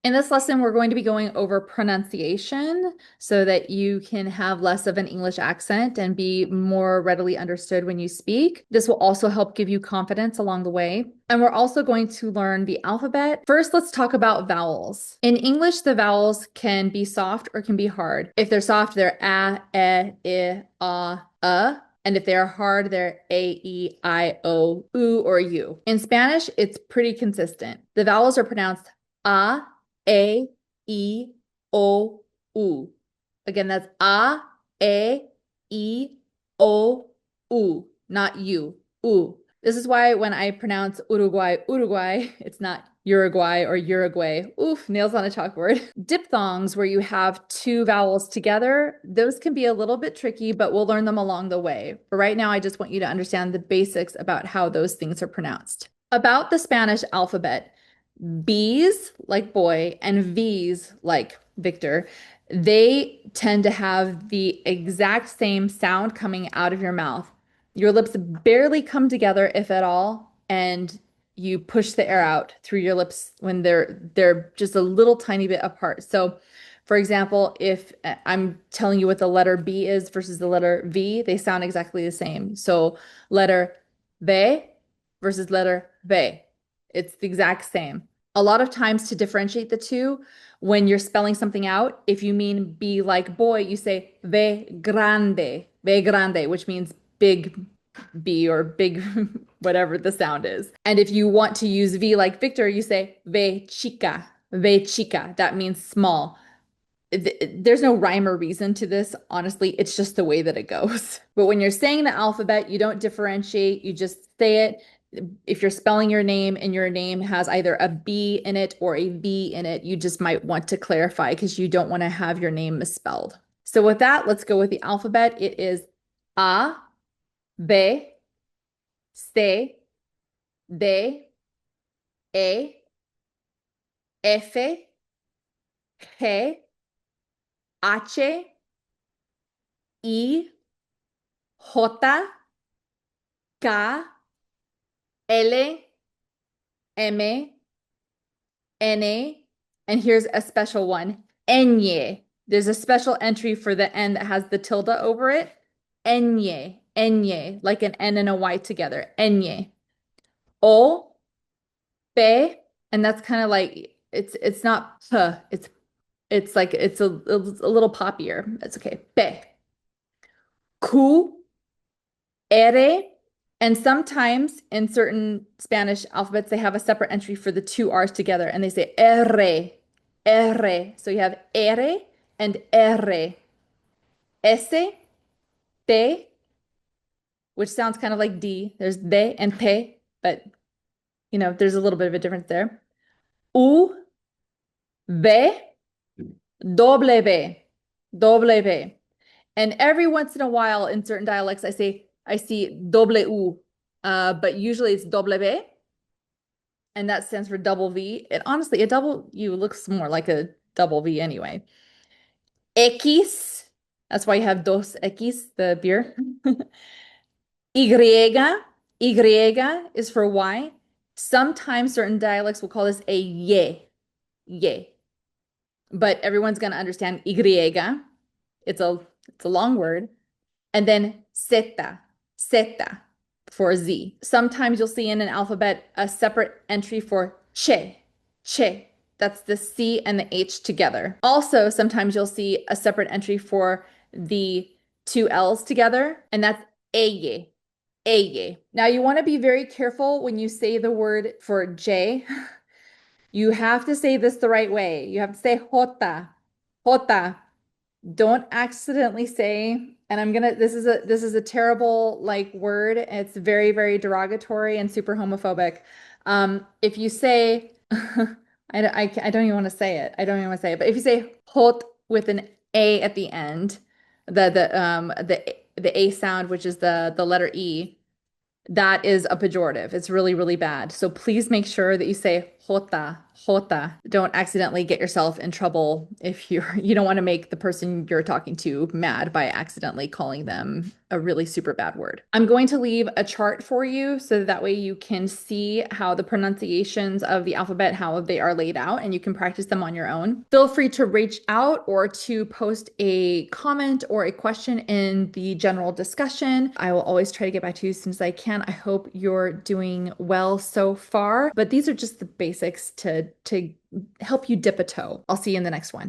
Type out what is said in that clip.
In this lesson, we're going to be going over pronunciation so that you can have less of an English accent and be more readily understood when you speak. This will also help give you confidence along the way. And we're also going to learn the alphabet. First, let's talk about vowels. In English, the vowels can be soft or can be hard. If they're soft, they're a, e, I, a. And if they're hard, they're A, E, I, O, U, or U. In Spanish, it's pretty consistent. The vowels are pronounced a, E, O, U. Again, that's A, E, O, U, not you. U. This is why when I pronounce Uruguay, Uruguay, it's not Uruguay or Uruguay. Oof, nails on a chalkboard. Diphthongs, where you have two vowels together, those can be a little bit tricky, but we'll learn them along the way. But right now, I just want you to understand the basics about how those things are pronounced. About the Spanish alphabet, B's like boy and V's like Victor, they tend to have the exact same sound coming out of your mouth. Your lips barely come together, if at all, and you push the air out through your lips when they're just a little tiny bit apart. So, for example, if I'm telling you what the letter B is versus the letter V, they sound exactly the same. So, letter B versus letter V. It's the exact same. A lot of times to differentiate the two, when you're spelling something out, if you mean be like boy, you say ve grande, which means big B or big whatever the sound is. And if you want to use V like Victor, you say ve chica, ve chica. That means small. There's no rhyme or reason to this. Honestly, it's just the way that it goes. But when you're saying the alphabet, you don't differentiate, you just say it. If you're spelling your name and your name has either a B in it or a V in it, you just might want to clarify because you don't want to have your name misspelled. So with that, let's go with the alphabet. It is A, B, C, D, E, F, G, H, I, J, K, L, M, N, and here's a special one, Enye. There's a special entry for the N that has the tilde over it. Enye, Enye, like an N and a Y together. Enye. O, P, and that's kind of like it's not P, it's like it's a little poppier. That's okay. P, Q, R, and sometimes in certain Spanish alphabets, they have a separate entry for the two R's together and they say R, R. So you have R and R. S, T, which sounds kind of like D. There's D and T, but there's a little bit of a difference there. U, V, W, W. And every once in a while in certain dialects, I see W, but usually it's W, and that stands for double V. And honestly, a double U looks more like a double V anyway. X, that's why you have dos X, the beer. Y, Y is for Y. Sometimes certain dialects will call this a ye, but everyone's gonna understand Y. It's a long word. And then zeta, zeta for Z. Sometimes you'll see in an alphabet a separate entry for che. That's the C and the H together. Also, sometimes you'll see a separate entry for the two L's together, and that's eye, eye. Now, you want to be very careful when you say the word for J. You have to say this the right way. You have to say jota, jota. Don't accidentally say, and this is a terrible like word. It's very, very derogatory and super homophobic. If you say, I don't even want to say it. I don't even want to say it. But if you say hot with an A at the end, the A sound, which is the letter E, that is a pejorative. It's really, really bad. So please make sure that you say Jota, jota. Don't accidentally get yourself in trouble if you don't want to make the person you're talking to mad by accidentally calling them a really super bad word. I'm going to leave a chart for you so that way you can see how the pronunciations of the alphabet, how they are laid out, and you can practice them on your own. Feel free to reach out or to post a comment or a question in the general discussion. I will always try to get back to you as soon as I can. I hope you're doing well so far, but these are just the basics to help you dip a toe. I'll see you in the next one.